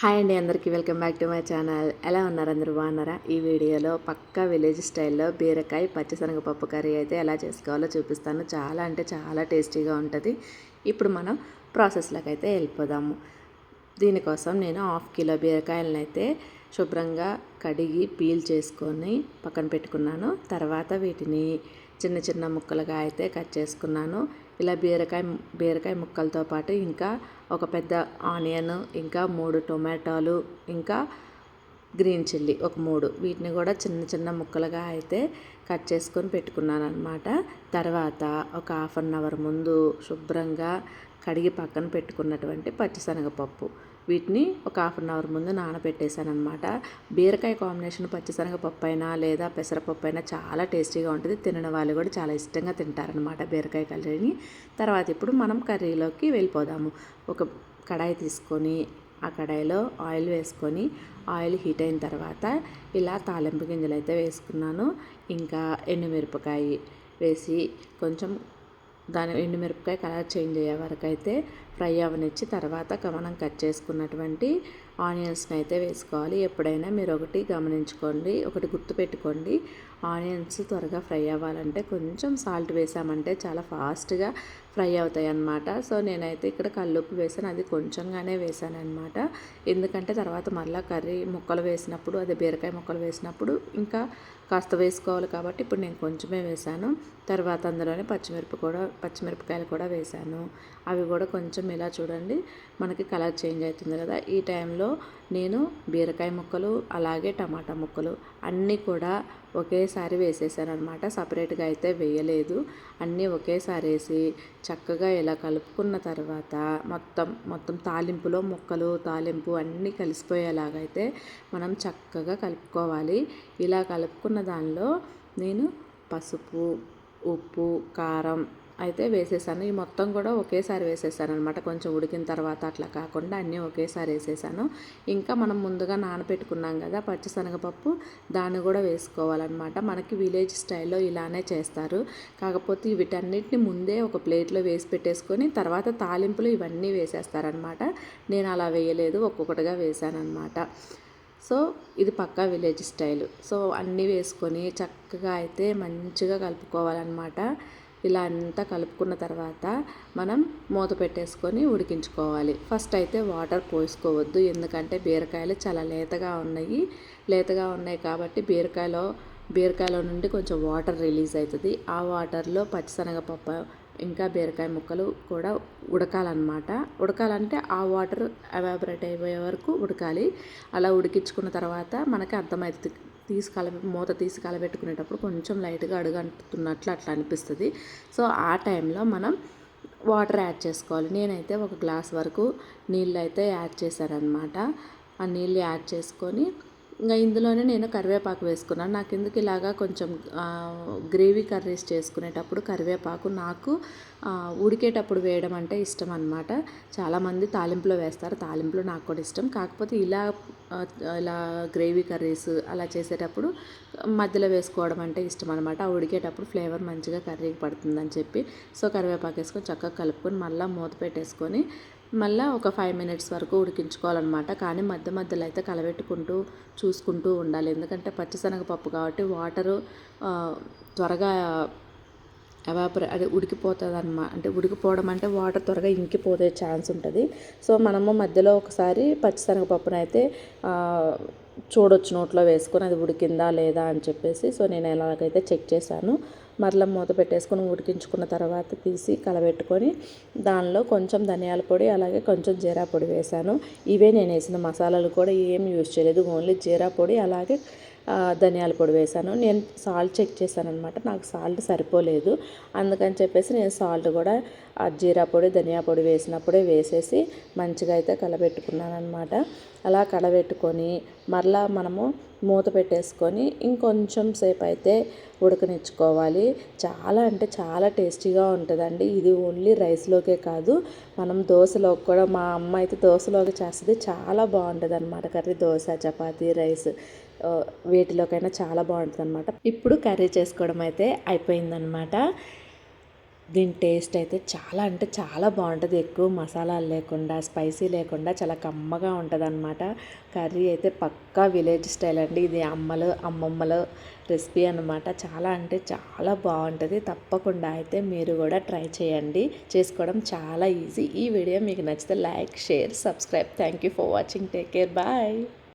Hi అండి, అందరికీ welcome back to my channel. ఎలా ఉన్నారు? అందరూ బాగున్నారా? ఈ వీడియోలో పక్కా విలేజ్ స్టైల్లో బీరకాయ పచ్చిశనగపప్పు కర్రీ అయితే ఎలా చేసుకోవాలో చూపిస్తాను. చాలా అంటే చాలా టేస్టీగా ఉంటుంది. ఇప్పుడు మనం ప్రాసెస్లోకి అయితే వెళ్ళిపోదాము. దీనికోసం నేను 1/2 కిలో బీరకాయలను అయితే శుభ్రంగా కడిగి పీల్ చేసుకొని పక్కన పెట్టుకున్నాను. తర్వాత వీటిని చిన్న చిన్న ముక్కలుగా అయితే కట్ చేసుకున్నాను. ఇలా బీరకాయ ముక్కలతో పాటు ఇంకా ఒక పెద్ద ఆనియన్, ఇంకా 3 టొమాటోలు, ఇంకా గ్రీన్ చిల్లీ ఒక 3, వీటిని కూడా చిన్న చిన్న ముక్కలుగా అయితే కట్ చేసుకొని పెట్టుకున్నాను అనమాట. తర్వాత ఒక 1/2 అవర్ ముందు శుభ్రంగా కడిగి పక్కన పెట్టుకున్నటువంటి పచ్చిశనగపప్పు, వీటిని ఒక 1/2 అవర్ ముందు నానబెట్టేశాను అనమాట. బీరకాయ కాంబినేషన్ పచ్చిశనగపప్పు అయినా లేదా పెసరపప్పు అయినా చాలా టేస్టీగా ఉంటుంది. తినని వాళ్ళు కూడా చాలా ఇష్టంగా తింటారనమాట బీరకాయ కర్రీని. తర్వాత ఇప్పుడు మనం కర్రీలోకి వెళ్ళిపోదాము. ఒక కడాయి తీసుకొని ఆ కడాయిలో ఆయిల్ వేసుకొని ఆయిల్ హీట్ అయిన తర్వాత ఇలా తాలింపు గింజలు అయితే వేసుకున్నాను. ఇంకా ఎండుమిరపకాయ వేసి కొంచెం ఎండుమిరపకాయ కలర్ చేంజ్ అయ్యే వరకు అయితే ఫ్రై అవనిచ్చి తర్వాత మనం కట్ చేసుకున్నటువంటి ఆనియన్స్ని అయితే వేసుకోవాలి. ఎప్పుడైనా మీరు ఒకటి గమనించుకోండి, ఒకటి గుర్తుపెట్టుకోండి, ఆనియన్స్ త్వరగా ఫ్రై అవ్వాలంటే కొంచెం సాల్ట్ వేసామంటే చాలా ఫాస్ట్గా ఫ్రై అవుతాయి అన్నమాట. సో నేనైతే ఇక్కడ కల్లుప్పు వేసాను, అది కొంచెంగానే వేసాను అనమాట. ఎందుకంటే తర్వాత మళ్ళీ కర్రీ ముక్కలు వేసినప్పుడు, అదే బీరకాయ ముక్కలు వేసినప్పుడు ఇంకా కాస్త వేసుకోవాలి కాబట్టి ఇప్పుడు నేను కొంచెమే వేసాను. తర్వాత అందులోనే పచ్చిమిరపకాయలు కూడా వేసాను. అవి కూడా కొంచెం ఇలా చూడండి మనకి కలర్ చేంజ్ అవుతుంది కదా, ఈ టైంలో నేను బీరకాయ ముక్కలు అలాగే టమాటా ముక్కలు అన్నీ కూడా ఒకేసారి వేసేసాను అనమాట. సపరేట్గా అయితే వేయలేదు, అన్నీ ఒకేసారి వేసి చక్కగా ఇలా కలుపుకున్న తర్వాత మొత్తం తాలింపులో ముక్కలు తాలింపు అన్నీ కలిసిపోయేలాగైతే మనం చక్కగా కలుపుకోవాలి. ఇలా కలుపుకున్న దానిలో నేను పసుపు, ఉప్పు, కారం అయితే వేసేసాను. ఈ మొత్తం కూడా ఒకేసారి వేసేసాను అనమాట. కొంచెం ఉడికిన తర్వాత అట్లా కాకుండా అన్నీ ఒకేసారి వేసేసాను. ఇంకా మనం ముందుగా నానబెట్టుకున్నాం కదా పచ్చిశనగపప్పు, దాన్ని కూడా వేసుకోవాలన్నమాట. మనకి విలేజ్ స్టైల్లో ఇలానే చేస్తారు. కాకపోతే వీటన్నిటిని ముందే ఒక ప్లేట్లో వేసి పెట్టేసుకొని తర్వాత తాలింపులు ఇవన్నీ వేసేస్తారనమాట. నేను అలా వేయలేదు, ఒక్కొక్కటిగా వేసానమాట. సో ఇది పక్కా విలేజ్ స్టైల్. సో అన్నీ వేసుకొని చక్కగా అయితే మంచిగా కలుపుకోవాలన్నమాట. ఇలా అంతా కలుపుకున్న తర్వాత మనం మూత పెట్టేసుకొని ఉడికించుకోవాలి. ఫస్ట్ అయితే వాటర్ పోసుకోవద్దు, ఎందుకంటే బీరకాయలు చాలా లేతగా ఉన్నాయి కాబట్టి బీరకాయలో నుండి కొంచెం వాటర్ రిలీజ్ అవుతుంది. ఆ వాటర్లో పచ్చిశనగపప్పు ఇంకా బీరకాయ ముక్కలు కూడా ఉడకాలంటే ఆ వాటర్ ఎవాపరేట్ అయిపోయే వరకు ఉడకాలి. అలా ఉడికించుకున్న తర్వాత మనకి అర్థమవుతుంది. మూత తీసి కలబెట్టుకునేటప్పుడు కొంచెం లైట్గా అడుగంటున్నట్లు అట్లా అనిపిస్తుంది. సో ఆ టైంలో మనం వాటర్ యాడ్ చేసుకోవాలి. నేనైతే ఒక గ్లాస్ వరకు నీళ్ళు అయితే యాడ్ చేశానమాట. ఆ నీళ్ళు యాడ్ చేసుకొని ఇంకా ఇందులోనే నేను కరివేపాకు వేసుకున్నాను. నాకు ఎందుకు ఇలాగా కొంచెం గ్రేవీ కర్రీస్ చేసుకునేటప్పుడు కరివేపాకు నాకు ఉడికేటప్పుడు వేయడం అంటే ఇష్టం అనమాట. చాలామంది తాలింపులో వేస్తారు, తాలింపులో నాకు కూడా ఇష్టం. కాకపోతే ఇలా గ్రేవీ కర్రీస్ అలా చేసేటప్పుడు మధ్యలో వేసుకోవడం అంటే ఇష్టం అనమాట. ఉడికేటప్పుడు ఫ్లేవర్ మంచిగా కర్రీకి పడుతుందని చెప్పి సో కరివేపాకు వేసుకొని చక్కగా కలుపుకొని మళ్ళీ మూత పెట్టేసుకొని మళ్ళీ ఒక 5 మినిట్స్ వరకు ఉడికించుకోవాలన్నమాట. కానీ మధ్యలో అయితే కలబెట్టుకుంటూ చూసుకుంటూ ఉండాలి, ఎందుకంటే పచ్చిశనగపప్పు కాబట్టి వాటరు త్వరగా అదే ఉడికిపోతుంది అన్నమాట. అంటే ఉడికిపోవడం అంటే వాటర్ త్వరగా ఇంకిపోతే ఛాన్స్ ఉంటుంది. సో మనము మధ్యలో ఒకసారి పచ్చిశనగపప్పును అయితే చూడొచ్చు నోట్లో వేసుకొని అది ఉడికిందా లేదా అని చెప్పేసి. సో నేను ఎలాగైతే చెక్ చేశాను. మరలా మూత పెట్టేసుకొని ఉడికించుకున్న తర్వాత తీసి కలబెట్టుకొని దానిలో కొంచెం ధనియాల పొడి అలాగే కొంచెం జీరా పొడి వేశాను. ఇవే నేను వేసిన మసాలాలు కూడా ఏం యూజ్ చేయలేదు, ఓన్లీ జీరా పొడి అలాగే ధనియాల పొడి వేశాను. నేను సాల్ట్ చెక్ చేశాను అనమాట, నాకు సాల్ట్ సరిపోలేదు. అందుకని చెప్పేసి నేను సాల్ట్ కూడా ఆ జీరా పొడి ధనియా పొడి వేసినప్పుడే వేసేసి మంచిగా అయితే కలబెట్టుకున్నాను అనమాట. అలా కలబెట్టుకొని మరలా మనము మూత పెట్టేసుకొని ఇంకొంచెం సేపు అయితే ఉడకనిచ్చుకోవాలి. చాలా అంటే చాలా టేస్టీగా ఉంటుందండి. ఇది ఓన్లీ రైస్లోకే కాదు, మనం దోశలోకి కూడా, మా అమ్మ అయితే దోశలోకి చేస్తుంది, చాలా బాగుంటుంది అనమాట కర్రీ. దోశ, చపాతీ, రైస్ వీటిలోకైనా చాలా బాగుంటుంది అనమాట. ఇప్పుడు కర్రీ చేసుకోవడం అయితే అయిపోయిందనమాట. దీని టేస్ట్ అయితే చాలా అంటే చాలా బాగుంటుంది. ఎక్కువ మసాలాలు లేకుండా, స్పైసీ లేకుండా చాలా కమ్మగా ఉంటుందన్నమాట. కర్రీ అయితే పక్కా విలేజ్ స్టైల్ అండి. ఇది అమ్మమ్మల రెసిపీ అనమాట. చాలా అంటే చాలా బాగుంటుంది. తప్పకుండా అయితే మీరు కూడా ట్రై చేయండి. చేసుకోవడం చాలా ఈజీ. ఈ వీడియో మీకు నచ్చితే like, share, subscribe. Thank you for watching. Take care. Bye.